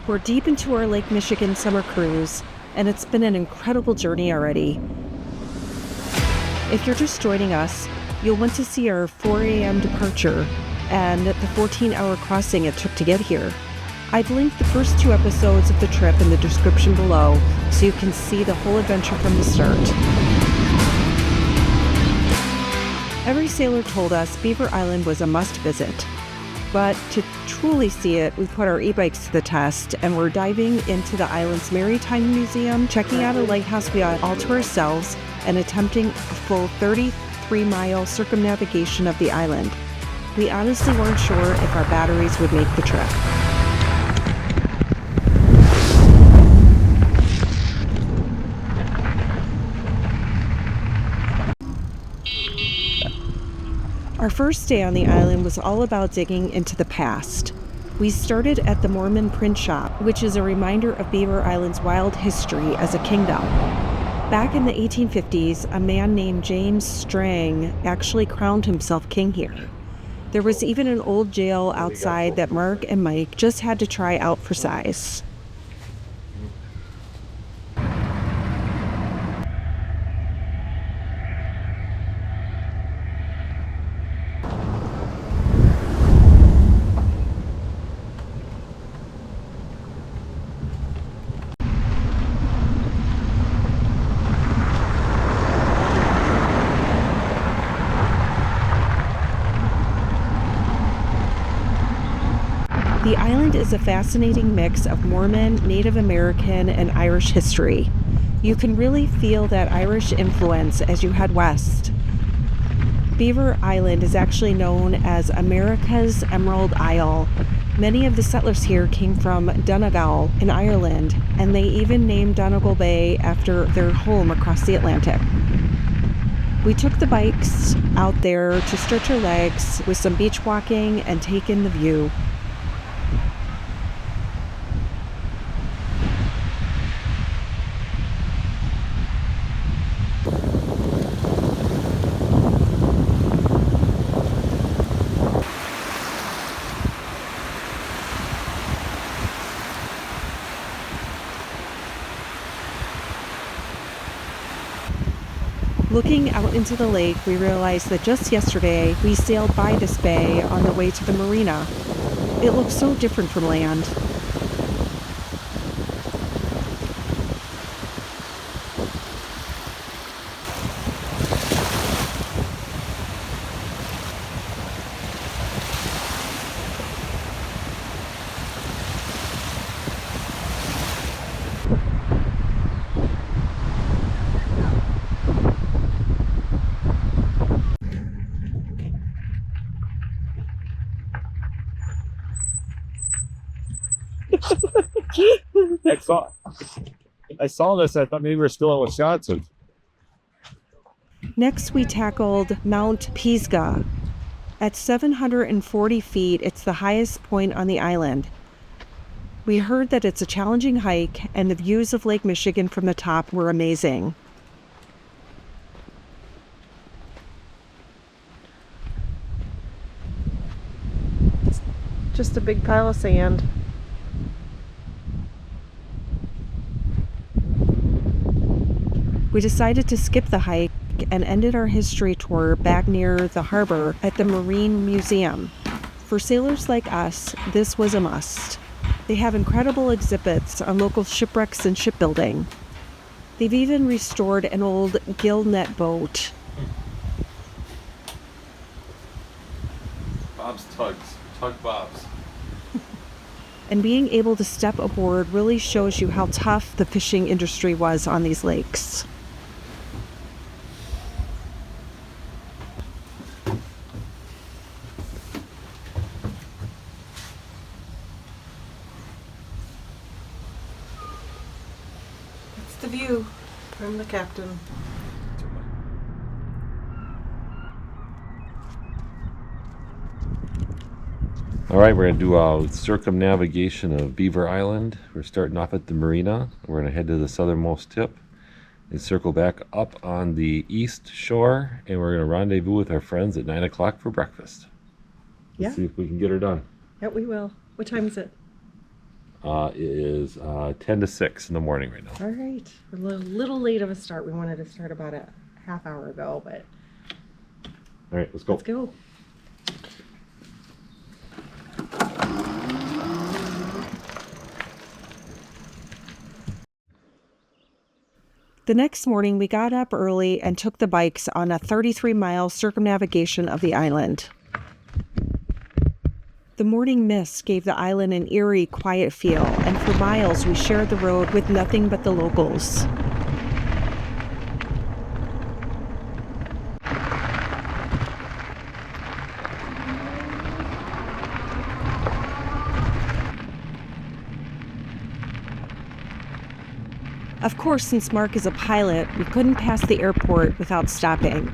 We're deep into our Lake Michigan summer cruise, and it's been an incredible journey already. If you're just joining us, you'll want to see our 4 a.m. departure and the 14-hour crossing it took to get here. I've linked the first 2 episodes of the trip in the description below so you can see the whole adventure from the start. Every sailor told us Beaver Island was a must visit. But to truly see it, we put our e-bikes to the test and we're diving into the island's Maritime Museum, checking out a lighthouse we got all to ourselves, and attempting a full 33-mile circumnavigation of the island. We honestly weren't sure if our batteries would make the trip. Our first day on the island was all about digging into the past. We started at the Mormon print shop, which is a reminder of Beaver Island's wild history as a kingdom. Back in the 1850s, a man named James Strang actually crowned himself king here. There was even an old jail outside that Mark and Mike just had to try out for size. The island is a fascinating mix of Mormon, Native American, and Irish history. You can really feel that Irish influence as you head west. Beaver Island is actually known as America's Emerald Isle. Many of the settlers here came from Donegal in Ireland, and they even named Donegal Bay after their home across the Atlantic. We took the bikes out there to stretch our legs with some beach walking and take in the view. Looking out into the lake, we realized that just yesterday we sailed by this bay on the way to the marina. It looks so different from land. I saw this. I thought maybe we were still in Wisconsin. Next, we tackled Mount Pisgah. At 740 feet, it's the highest point on the island. We heard that it's a challenging hike, and the views of Lake Michigan from the top were amazing. It's just a big pile of sand. We decided to skip the hike and ended our history tour back near the harbor at the Marine Museum. For sailors like us, this was a must. They have incredible exhibits on local shipwrecks and shipbuilding. They've even restored an old Gill net boat. Bob's Tugs. Tug Bob's. And being able to step aboard really shows you how tough the fishing industry was on these lakes. The view from the captain. All right, we're going to do a circumnavigation of Beaver Island. We're starting off at the marina. We're going to head to the southernmost tip and circle back up on the east shore, and we're going to rendezvous with our friends at 9 o'clock for breakfast. Let's see if we can get her done. Yeah, we will. What time is it? It is 10 to 6 in the morning right now. All right. A little late of a start. We wanted to start about a half hour ago, but All right, let's go. let's go. The next morning, we got up early and took the bikes on a 33-mile circumnavigation of the island. The morning mist gave the island an eerie, quiet feel, and for miles we shared the road with nothing but the locals. Of course, since Mark is a pilot, we couldn't pass the airport without stopping.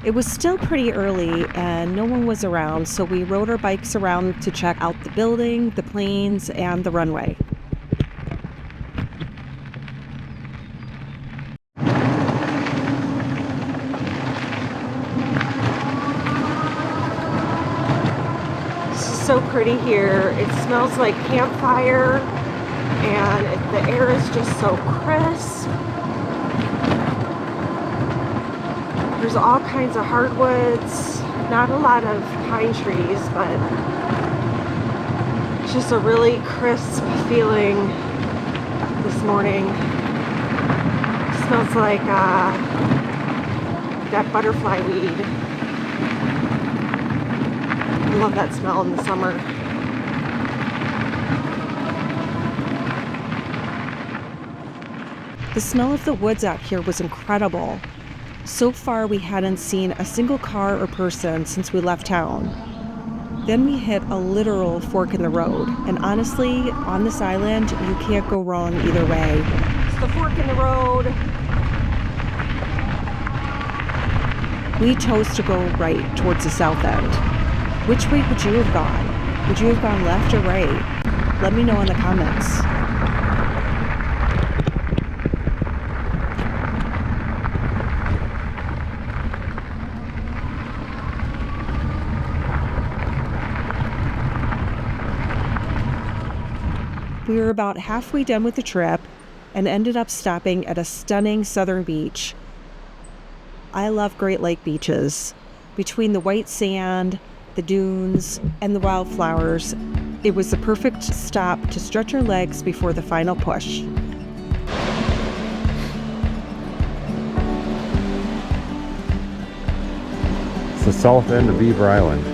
It was still pretty early and no one was around, so we rode our bikes around to check out the building, the planes, and the runway. This is so pretty here. It smells like campfire. And the air is just so crisp. There's all kinds of hardwoods, not a lot of pine trees, but it's just a really crisp feeling this morning. It smells like that butterfly weed. I love that smell in the summer. The smell of the woods out here was incredible. So far, we hadn't seen a single car or person since we left town. Then we hit a literal fork in the road, and honestly, on this island, you can't go wrong either way. It's the fork in the road. We chose to go right towards the south end. Which way would you have gone? Would you have gone left or right? Let me know in the comments. We were about halfway done with the trip and ended up stopping at a stunning southern beach. I love Great Lake beaches. Between the white sand, the dunes, and the wildflowers, it was the perfect stop to stretch your legs before the final push. It's the south end of Beaver Island.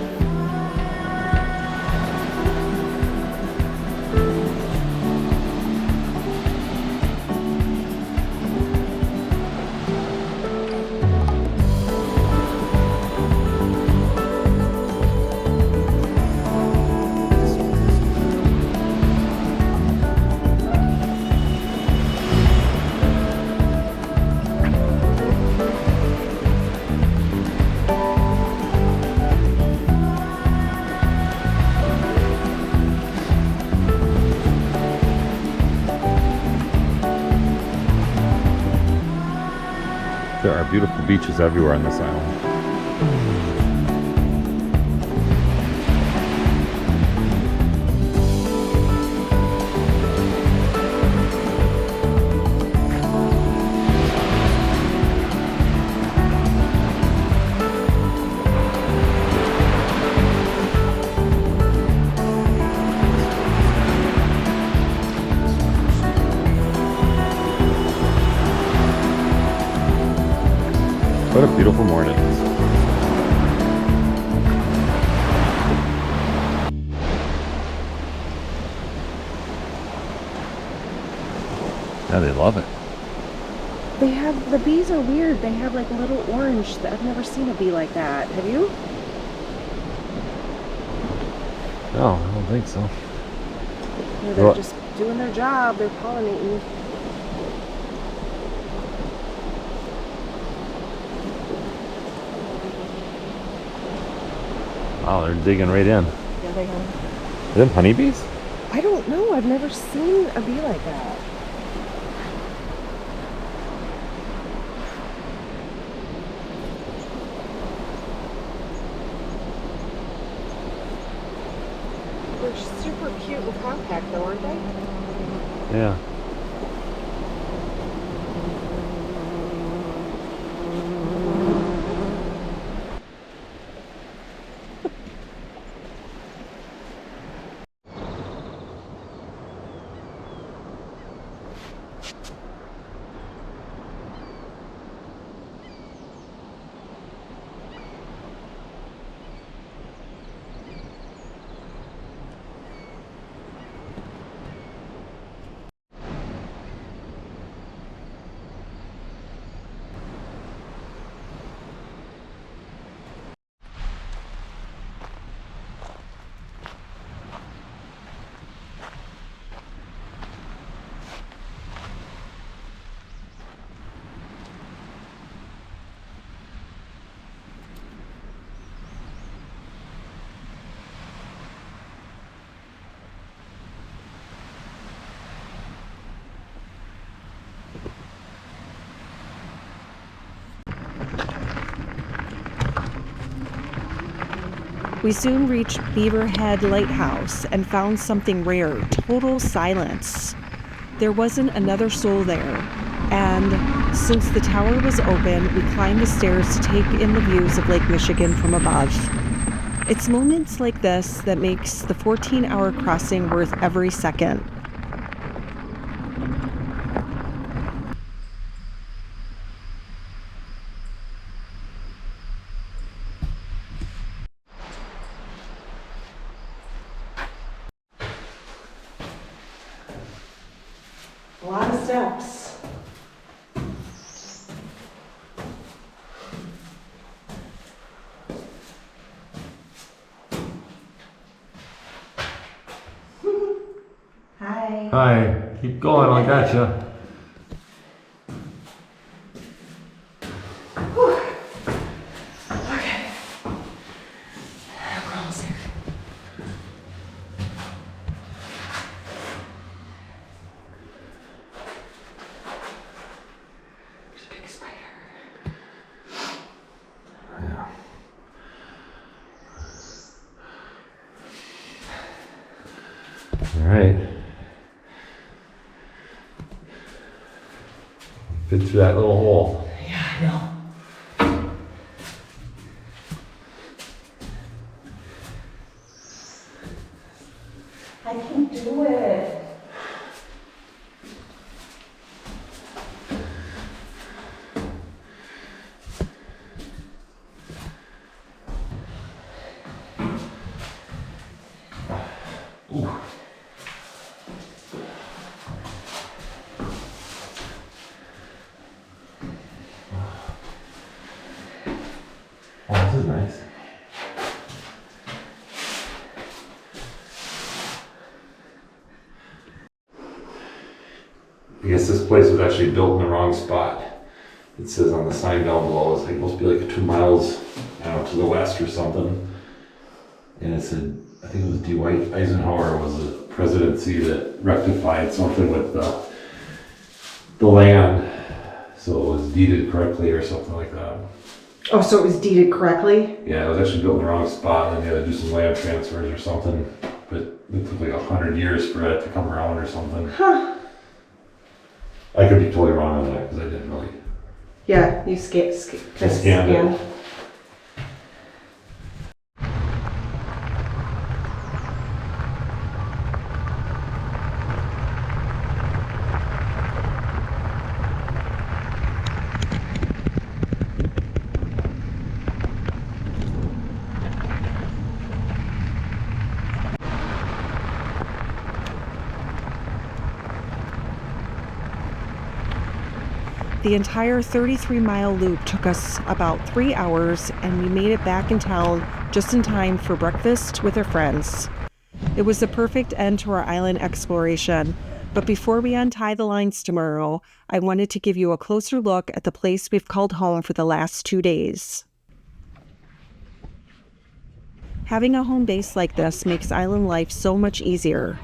There are beautiful beaches everywhere on this island. What a beautiful morning. Yeah, they love it. They have, the bees are weird. They have like a little orange. I've never seen a bee like that. Have you? No, I don't think so. Yeah, they're just doing their job. They're pollinating. Wow, they're digging right in. Yeah, they are. Are them honeybees? I don't know. I've never seen a bee like that. They're super cute and compact though, aren't they? Yeah. We soon reached Beaverhead Lighthouse and found something rare, total silence. There wasn't another soul there, and since the tower was open, we climbed the stairs to take in the views of Lake Michigan from above. It's moments like this that makes the 14-hour crossing worth every second. A lot of steps. Hi. Hi. Keep going. I got you. Okay. We're almost there. There's a big spider. Yeah. All right. Fit through that little hole. Yeah, I know. I can do it. Ooh. Oh, this is nice. I guess this place was actually built in the wrong spot. It says on the sign down below, it's like supposed to be like 2 miles, I don't know, to the west or something. And it said, I think it was Dwight Eisenhower was the presidency that rectified something with the land, so it was deeded correctly or something like that. Oh, so it was deeded correctly? Yeah, it was actually built in the wrong spot, and they had to do some land transfers or something. But it took like 100 years for it to come around or something. Huh. I could be totally wrong on that because I didn't really. Yeah, you Scanned scanned. it. The entire 33-mile loop took us about 3 hours, and we made it back in town just in time for breakfast with our friends. It was the perfect end to our island exploration, but before we untie the lines tomorrow, I wanted to give you a closer look at the place we've called home for the last 2 days. Having a home base like this makes island life so much easier.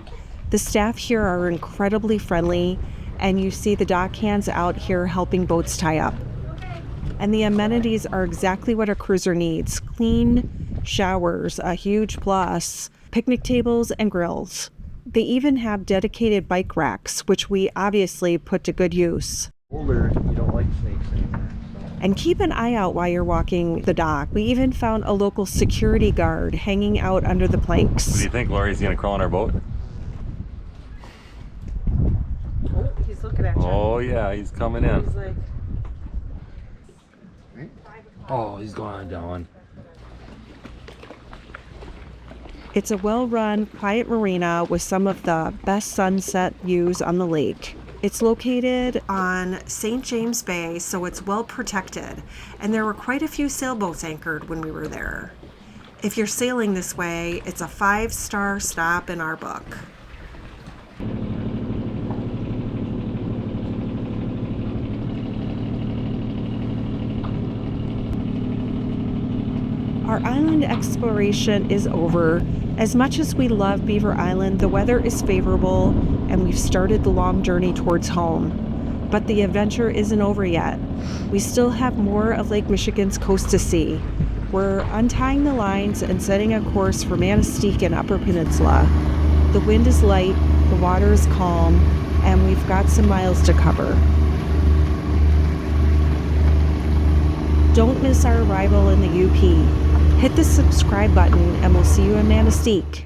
The staff here are incredibly friendly, and you see the dock hands out here helping boats tie up. And the amenities are exactly what a cruiser needs. Clean showers, a huge plus, picnic tables and grills. They even have dedicated bike racks, which we obviously put to good use. Older, you don't like snakes anymore. And keep an eye out while you're walking the dock. We even found a local security guard hanging out under the planks. What do you think, Lori? Is he gonna crawl on our boat? Oh, he's looking at you. Oh yeah, he's coming in. He's like, Oh, he's going down. it's a well-run, quiet marina with some of the best sunset views on the lake. It's located on St. James Bay, so it's well protected, and there were quite a few sailboats anchored when we were there. If you're sailing this way, it's a 5-star stop in our book. Our island exploration is over. As much as we love Beaver Island, the weather is favorable and we've started the long journey towards home. But the adventure isn't over yet. We still have more of Lake Michigan's coast to see. We're untying the lines and setting a course for Manistique and Upper Peninsula. The wind is light, the water is calm, and we've got some miles to cover. Don't miss our arrival in the UP. Hit the subscribe button and we'll see you in Manistique.